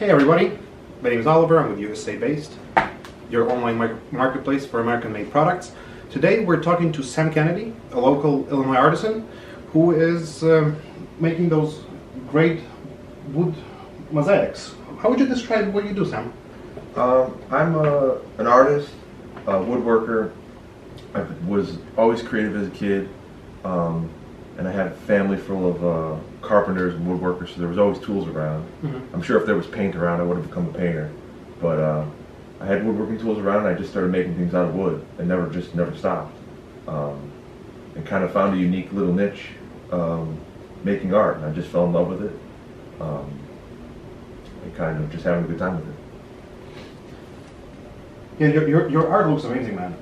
Hey everybody, my name is Oliver. I'm with USAbased, your online marketplace for American-made products. Today we're talking to Sam Kennedy, a local Illinois artisan who is making those great wood mosaics. How would you describe what you do, Sam? I'm an artist, a woodworker. I was always creative as a kid, and I had a family full of carpenters and woodworkers, so there was always tools around. I'm sure if there was paint around, I would have become a painter. But I had woodworking tools around, and I just started making things out of wood, and never stopped. And kind of found a unique little niche, making art, and I just fell in love with it, and kind of just having a good time with it. Yeah, your art looks amazing, man.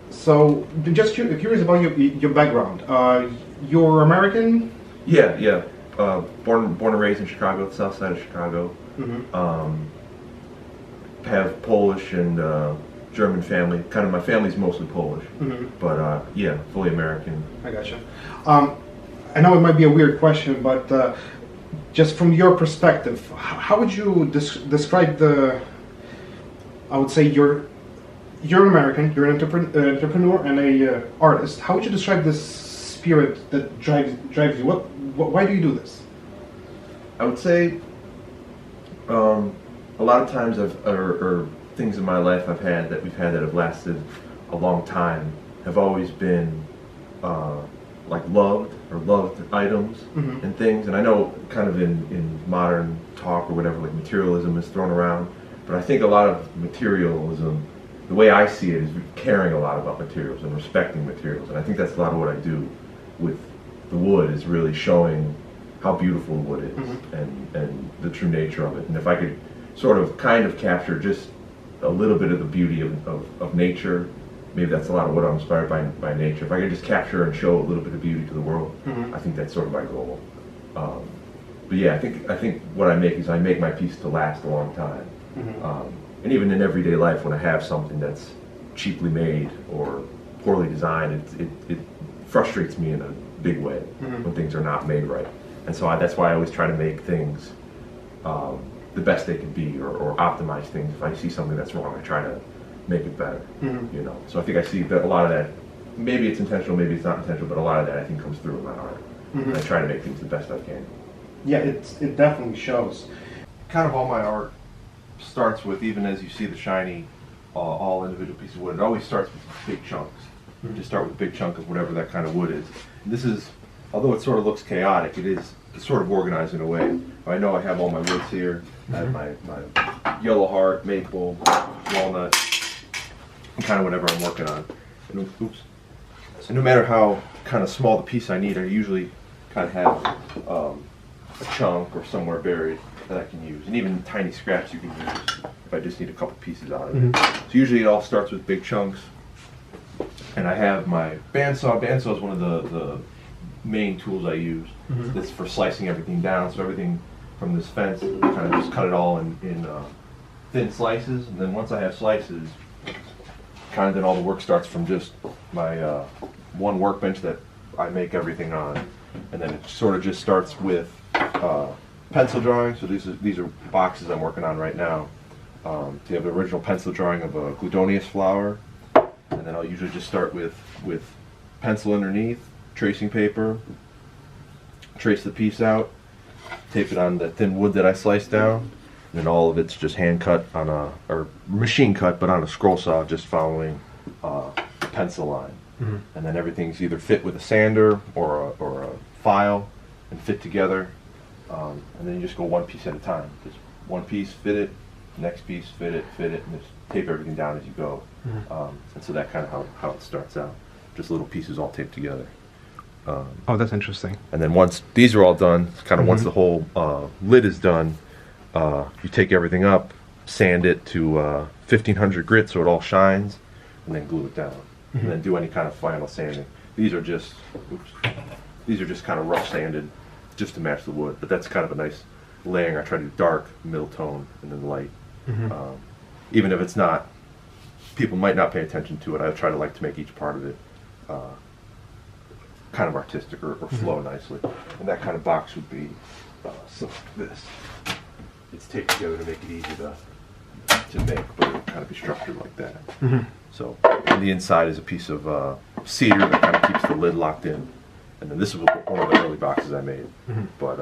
So, just curious about your background. You're American? Yeah. Born and raised in Chicago, the south side of Chicago. Have Polish and German family. Kind of my family's mostly Polish, but yeah, fully American. I gotcha. I know it might be a weird question, but just from your perspective, how would you describe the? I would say you're American. You're an entrepreneur and a artist. How would you describe this spirit that drives you? Why do you do this? I would say a lot of times or things in my life we've had that have lasted a long time have always been like loved items and things. And I know kind of in modern talk or whatever, like materialism is thrown around, but I think a lot of materialism, the way I see it, is caring a lot about materials and respecting materials. And I think that's a lot of what I do with the wood, is really showing how beautiful the wood is and the true nature of it. And if I could sort of kind of capture just a little bit of the beauty of nature, maybe that's a lot of what I'm inspired by nature. If I could just capture and show a little bit of beauty to the world, I think that's sort of my goal. But yeah, I think what I make is I make my piece to last a long time. And even in everyday life, when I have something that's cheaply made or poorly designed, it frustrates me in a big way when things are not made right. And so that's why I always try to make things the best they can be, or optimize things. If I see something that's wrong, I try to make it better. You know. So I think I see that a lot of that. Maybe it's intentional, maybe it's not intentional, but a lot of that I think comes through in my art. And I try to make things the best I can. Yeah, it definitely shows. Kind of all my art starts with, even as you see the shiny, all individual pieces of wood, it always starts with big chunks. Just start with a big chunk of whatever that kind of wood is. And this is, although it sort of looks chaotic, it's sort of organized in a way. I know I have all my woods here. I have my yellow heart, maple, walnut, and kind of whatever I'm working on. And, so no matter how kind of small the piece I need, I usually kind of have a chunk or somewhere buried that I can use. And even tiny scraps you can use if I just need a couple pieces out of it. So usually it all starts with big chunks. And I have my bandsaw. Bandsaw is one of the main tools I use. That's for slicing everything down. So everything from this fence, kind of just cut it all in thin slices. And then once I have slices, kind of then all the work starts from just my one workbench that I make everything on. And then it sort of just starts with pencil drawing. So these are boxes I'm working on right now. So you have an original pencil drawing of a gludonius flower. And then I'll usually just start with pencil underneath, tracing paper, trace the piece out, tape it on the thin wood that I sliced down, and then all of it's just hand cut or machine cut, but on a scroll saw, just following a pencil line. And then everything's either fit with a sander or a file and fit together, and then you just go one piece at a time. Just one piece, fit it, next piece, fit it, and just tape everything down as you go. And so that kind of how it starts out. Just little pieces all taped together. Oh, that's interesting. And then once these are all done, kind of once the whole lid is done, you take everything up, sand it to 1500 grit so it all shines, and then glue it down. And then do any kind of final sanding. These are just kind of rough sanded just to match the wood, but that's kind of a nice layering. I try to do dark, middle tone, and then light. Even if it's not, people might not pay attention to it, I try to like to make each part of it kind of artistic or flow nicely. And that kind of box would be this. It's taped together to make it easy to make, but it'll kind of be structured like that. So, and the inside is a piece of cedar that kind of keeps the lid locked in. And then this is one of the early boxes I made, but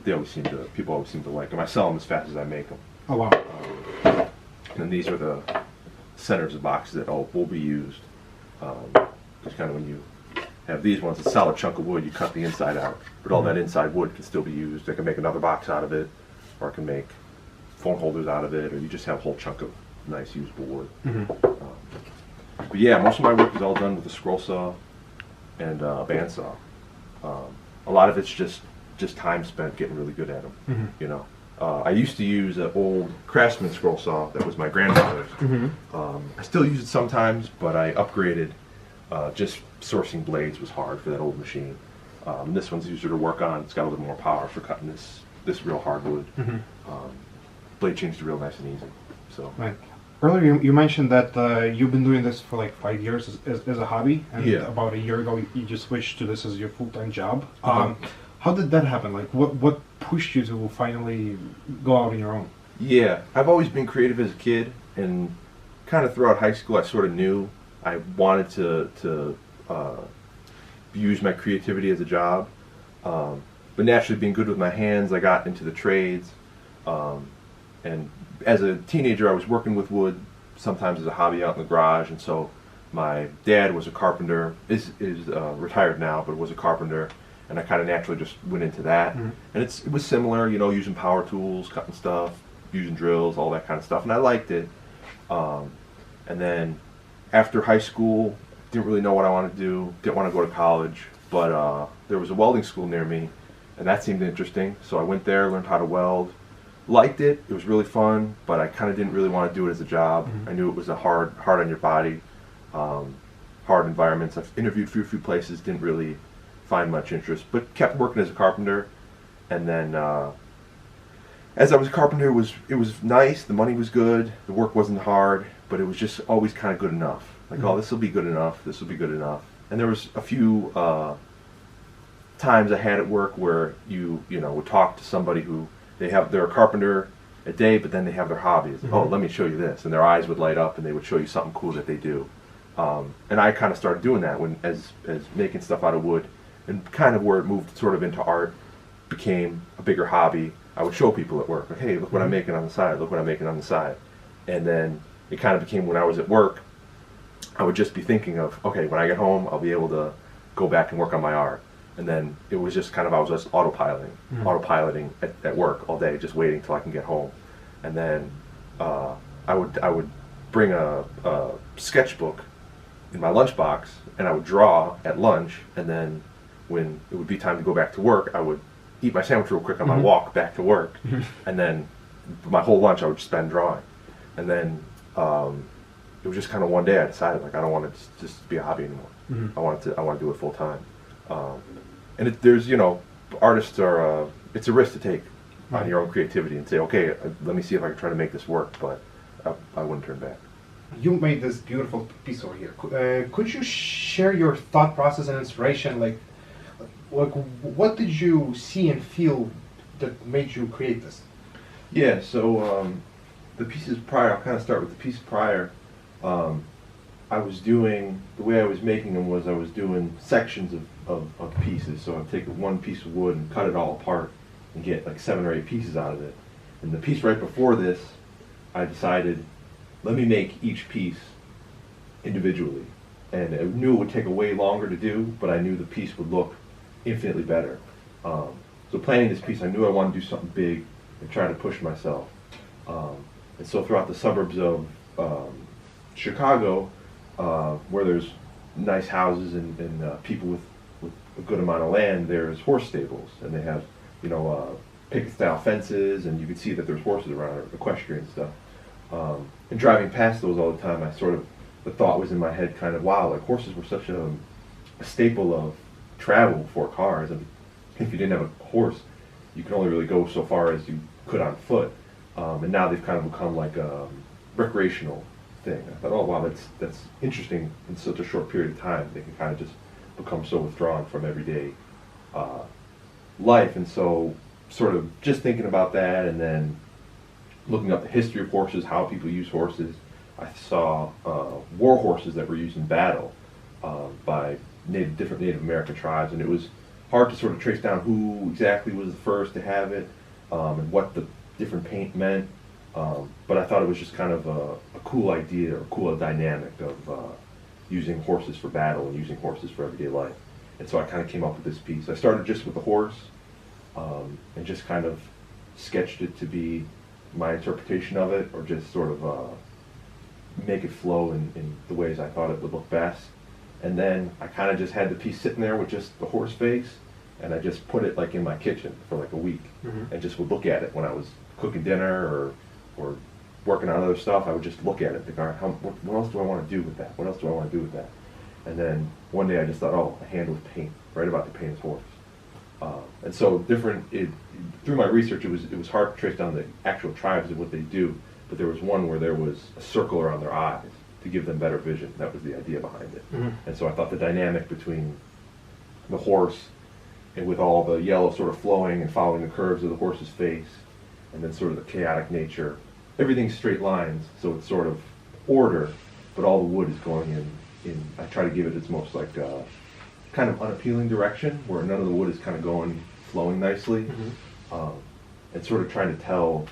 people always seem to like them. I sell them as fast as I make them. Oh wow. And then these are the centers of boxes that will be used. Just kind of when you have these ones, a solid chunk of wood, you cut the inside out, but all that inside wood can still be used. I can make another box out of it, or I can make phone holders out of it, or you just have a whole chunk of nice usable wood. But yeah, most of my work is all done with a scroll saw and a bandsaw. A lot of it's just time spent getting really good at them. You know, I used to use an old Craftsman scroll saw that was my grandfather's. I still use it sometimes, but I upgraded. Just sourcing blades was hard for that old machine. This one's easier to work on. It's got a little more power for cutting this real hardwood. Blade change is real nice and easy. So. Right. Earlier you mentioned that you've been doing this for like 5 years as a hobby, and about a year ago you just switched to this as your full-time job. How did that happen? Like, what pushed you to finally go out on your own? Yeah, I've always been creative as a kid, and kind of throughout high school I sort of knew I wanted to use my creativity as a job. But naturally, being good with my hands, I got into the trades. And as a teenager, I was working with wood, sometimes as a hobby out in the garage. And so my dad was a carpenter, is retired now, but was a carpenter. And I kind of naturally just went into that. And it was similar, you know, using power tools, cutting stuff, using drills, all that kind of stuff. And I liked it. And then after high school, didn't really know what I wanted to do, didn't want to go to college, but there was a welding school near me, and that seemed interesting. So I went there, learned how to weld, liked it. It was really fun, but I kind of didn't really want to do it as a job. I knew it was a hard on your body, hard environments. I've interviewed a few places, didn't really find much interest, but kept working as a carpenter. And then as I was a carpenter, it was nice. The money was good. The work wasn't hard, but it was just always kind of good enough. Like, oh, this will be good enough. This will be good enough. And there was a few times I had at work where you know would talk to somebody who they're a carpenter a day, but then they have their hobbies. Oh, let me show you this, and their eyes would light up, and they would show you something cool that they do. And I kind of started doing that as making stuff out of wood, and kind of where it moved sort of into art, became a bigger hobby. I would show people at work, like, hey, look what I'm making on the side. Look what I'm making on the side. And then it kind of became when I was at work, I would just be thinking of, okay, when I get home, I'll be able to go back and work on my art. And then it was just kind of, I was just autopiloting at work all day, just waiting till I can get home. And then I would bring a sketchbook in my lunchbox, and I would draw at lunch, and then when it would be time to go back to work, I would eat my sandwich real quick on my walk back to work, and then my whole lunch I would spend drawing. And then it was just kind of one day I decided, like, I don't want it to just be a hobby anymore. I want to do it full time. And there's, you know, artists are, it's a risk to take on your own creativity and say, okay, let me see if I can try to make this work, but I wouldn't turn back. You made this beautiful piece over here. Could you share your thought process and inspiration? Like, what did you see and feel that made you create this? Yeah, so the pieces prior, I'll kind of start with the piece prior. I was doing, the way I was making them was I was doing sections of pieces. So I'd take one piece of wood and cut it all apart and get like 7 or 8 pieces out of it. And the piece right before this, I decided, let me make each piece individually. And I knew it would take way longer to do, but I knew the piece would look infinitely better. So planning this piece, I knew I wanted to do something big and try to push myself. And so throughout the suburbs of Chicago, where there's nice houses and people with a good amount of land, there's horse stables, and they have, you know, picket style fences, and you can see that there's horses around, or equestrian stuff. And driving past those all the time, the thought was in my head kind of, wow, like horses were such a staple of travel before cars. And if you didn't have a horse, you could only really go so far as you could on foot. And now they've kind of become like a recreational thing. I thought, oh wow, that's interesting in such a short period of time. They can kind of just become so withdrawn from everyday life. And so sort of just thinking about that, and then looking up the history of horses, how people use horses. I saw war horses that were used in battle by different Native American tribes, and it was hard to sort of trace down who exactly was the first to have it and what the different paint meant. But I thought it was just kind of a cool idea or cool dynamic of using horses for battle and using horses for everyday life. And so I kind of came up with this piece. I started just with the horse and just kind of sketched it to be my interpretation of it, or just sort of make it flow in the ways I thought it would look best. And then I kind of just had the piece sitting there with just the horse face, and I just put it like in my kitchen for like a week, and just would look at it when I was cooking dinner or working on other stuff. I would just look at it and think, all right, what else do I want to do with that? What else do I want to do with that? And then one day I just thought, oh, a hand with paint, right about to paint his horse. And so through my research, it was hard to trace down the actual tribes and what they do, but there was one where there was a circle around their eyes to give them better vision. That was the idea behind it. And so I thought the dynamic between the horse and with all the yellow sort of flowing and following the curves of the horse's face, and then sort of the chaotic nature, everything's straight lines, so it's sort of order, but all the wood is going in I try to give it its most like kind of unappealing direction, where none of the wood is kind of flowing nicely, and sort of trying to tell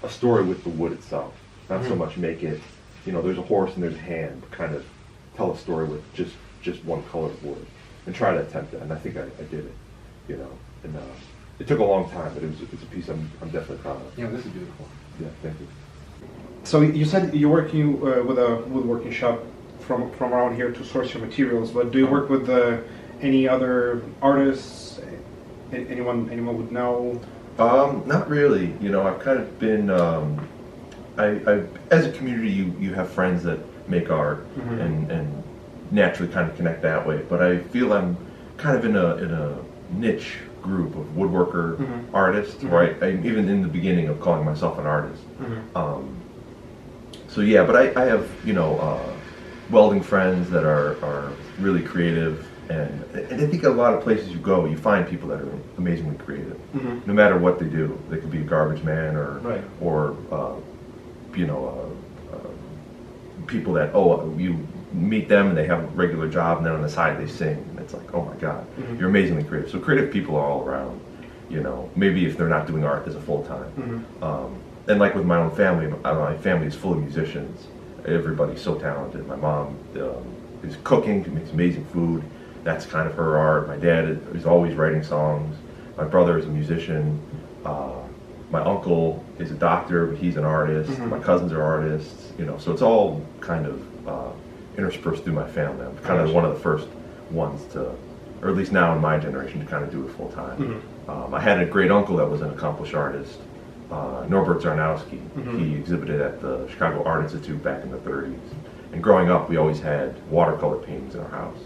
a story with the wood itself, not so much make it, there's a horse and there's a hand, but kind of tell a story with just one color of wood, and try to attempt that, and I think I did it, and it took a long time, but it's a piece I'm definitely proud of. Yeah, this is beautiful. Yeah, thank you. So you said you're working with a woodworking shop from around here to source your materials, but do you work with any other artists? Anyone would know? Not really. I've kind of been. I as a community, you have friends that make art and naturally kind of connect that way. But I feel I'm kind of in a niche group of woodworker artists, right? I'm even in the beginning of calling myself an artist. So yeah, but I have welding friends that are really creative, and I think a lot of places you go, you find people that are amazingly creative, no matter what they do. They could be a garbage man or people that you meet them and they have a regular job, and then on the side they sing, and it's like, oh my God, you're amazingly creative. So creative people are all around. Maybe if they're not doing art as a full time. And like with my own family, my family is full of musicians. Everybody's so talented. My mom is cooking, she makes amazing food. That's kind of her art. My dad is always writing songs. My brother is a musician. My uncle is a doctor, but he's an artist. My cousins are artists. So it's all kind of interspersed through my family. I'm kind of one of the first ones to, or at least now in my generation, to kind of do it full time. I had a great uncle that was an accomplished artist. Norbert Zarnowski. He exhibited at the Chicago Art Institute back in the 30s. And growing up, we always had watercolor paintings in our house.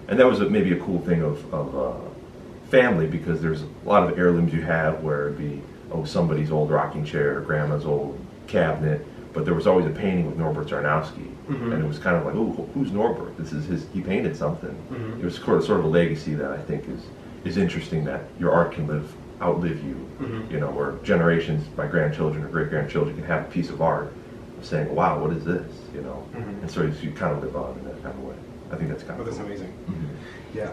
And that was maybe a cool thing of family, because there's a lot of heirlooms you have where it'd be, somebody's old rocking chair, grandma's old cabinet, but there was always a painting with Norbert Zarnowski. And it was kind of like, who's Norbert? This is he painted something. It was sort of a legacy that I think is interesting, that your art can outlive you, where generations, my grandchildren or great-grandchildren, can have a piece of art saying, wow, what is this, and so you kind of live on in that kind of way. I think that's kind of That's cool. amazing. Yeah.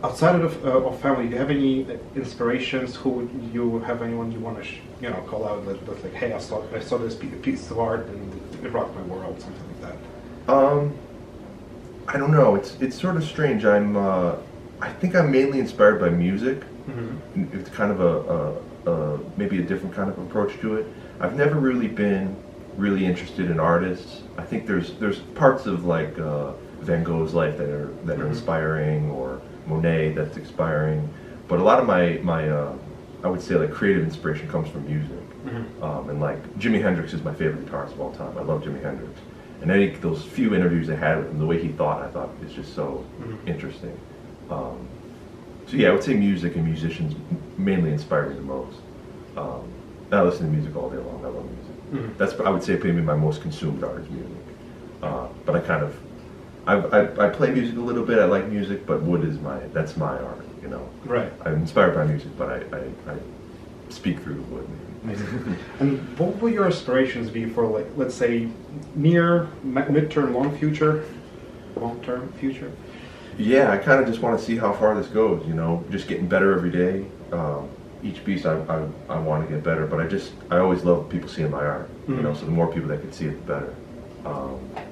Outside of family, do you have any inspirations? Who you have anyone you want to call out that's like, hey, I saw this piece of art and it rocked my world, something like that? I don't know. It's sort of strange. I think I'm mainly inspired by music. It's kind of maybe a different kind of approach to it. I've never really been really interested in artists. I think there's parts of like Van Gogh's life that are inspiring, or Monet that's inspiring, but a lot of my I would say like creative inspiration comes from music. And like Jimi Hendrix is my favorite guitarist of all time. I love Jimi Hendrix, and those few interviews I had with him, the way he thought, I thought is just so interesting. So yeah, I would say music and musicians mainly inspire me the most. I listen to music all day long. I love music. That's, I would say, maybe my most consumed art is music. But I play music a little bit. I like music, but wood is that's my art. Right. I'm inspired by music, but I speak through the wood. And And what would your aspirations be for, like, let's say, near, midterm, long-term future? Yeah, I kind of just want to see how far this goes, you know, just getting better every day. Each piece I want to get better, but I always love people seeing my art, you know, so the more people that can see it, the better.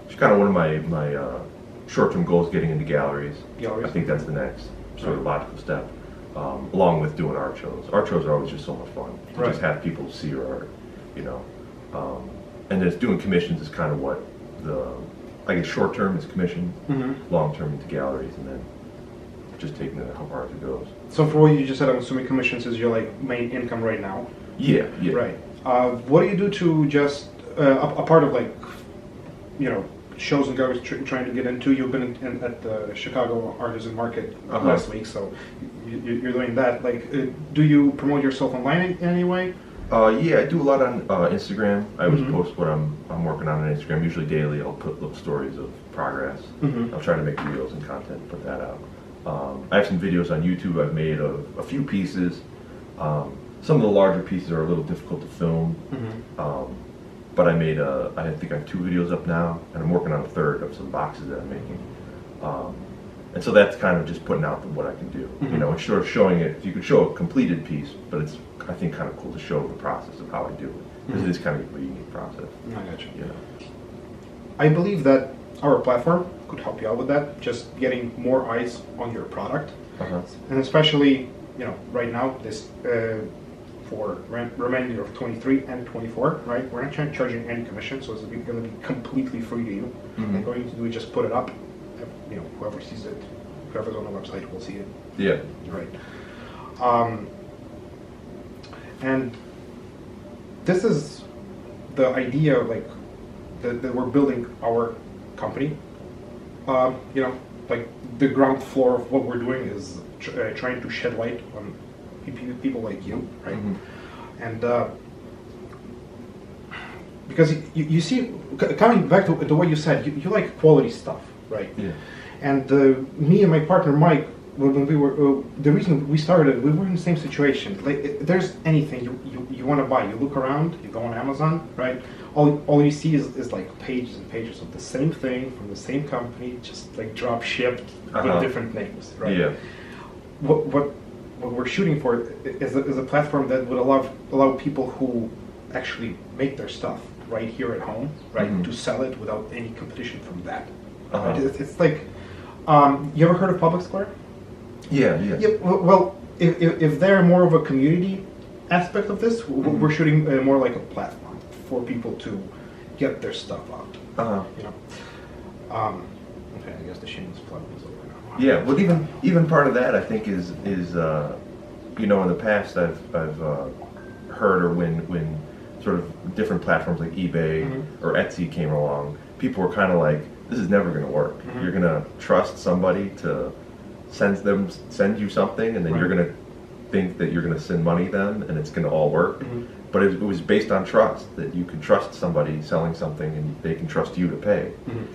It's kind of one of my short-term goals, getting into galleries. I think that's the next sort of logical step, along with doing art shows. Art shows are always just so much fun. To just have people see your art, you know. And then doing commissions is kind of what I guess short-term is commission, long-term into galleries, and then just taking it how far as it goes. So for what you just said, I'm assuming commissions is your like main income right now. Yeah. Right. What do you do to just a part of, like, you know, shows and galleries trying to get into? You've been at the Chicago Artisan Market last week, so you're doing that. Like, do you promote yourself online in any way? Yeah, I do a lot on Instagram. I always post what I'm working on Instagram, usually daily. I'll put little stories of progress. I'll try to make reels and content and put that out. I have some videos on YouTube I've made of a few pieces. Some of the larger pieces are a little difficult to film, but I think I have 2 videos up now, and I'm working on a third of some boxes that I'm making. And so that's kind of just putting out what I can do, you know, and sort of showing it. You could show a completed piece, but it's, I think, kind of cool to show the process of how I do it, because it is kind of a unique process. I got you. You know. I believe that our platform could help you out with that, just getting more eyes on your product, and especially, you know, right now this for remainder of 23 and 24, right? We're not charging any commission, so it's going to be completely free to you. And all you need to do is just put it up. You know, whoever sees it, whoever's on the website will see it. Yeah. Right. And this is the idea, like, that we're building our company. You know, like, the ground floor of what we're doing is trying to shed light on people like you, right? And because you see, coming back to what you said, you like quality stuff, right? Yeah. And me and my partner Mike, when we were the reason we started, we were in the same situation. Like, if there's anything you want to buy, you look around, you go on Amazon, right? All you see is like pages and pages of the same thing from the same company, just like drop shipped with different names, right? Yeah. What we're shooting for is a platform that would allow people who actually make their stuff right here at home, right, to sell it without any competition from that. It's like, you ever heard of Public Square? Yeah. Well, if they're more of a community aspect of this, we're shooting more like a platform for people to get their stuff out. You know. Okay, I guess the shameless plug is over now. Yeah, well, even part of that, I think, is you know, in the past I've heard, or when sort of different platforms like eBay or Etsy came along, people were kind of like, this is never going to work. You're going to trust somebody to send you something, and then you're going to think that you're going to send money to them, and it's going to all work. But it was based on trust, that you can trust somebody selling something, and they can trust you to pay.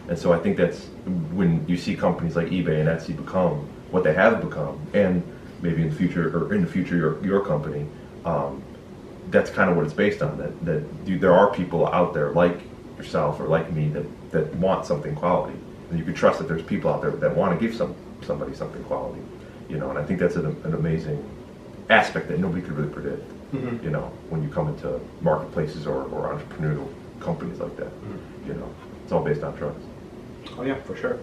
And so I think that's when you see companies like eBay and Etsy become what they have become, and maybe in the future your company, that's kind of what it's based on. That there are people out there like yourself or like me that want something quality, and you can trust that there's people out there that want to give somebody something quality, you know. And I think that's an amazing aspect that nobody could really predict, you know, when you come into marketplaces or entrepreneurial companies like that. You know, it's all based on trust. Oh yeah, for sure.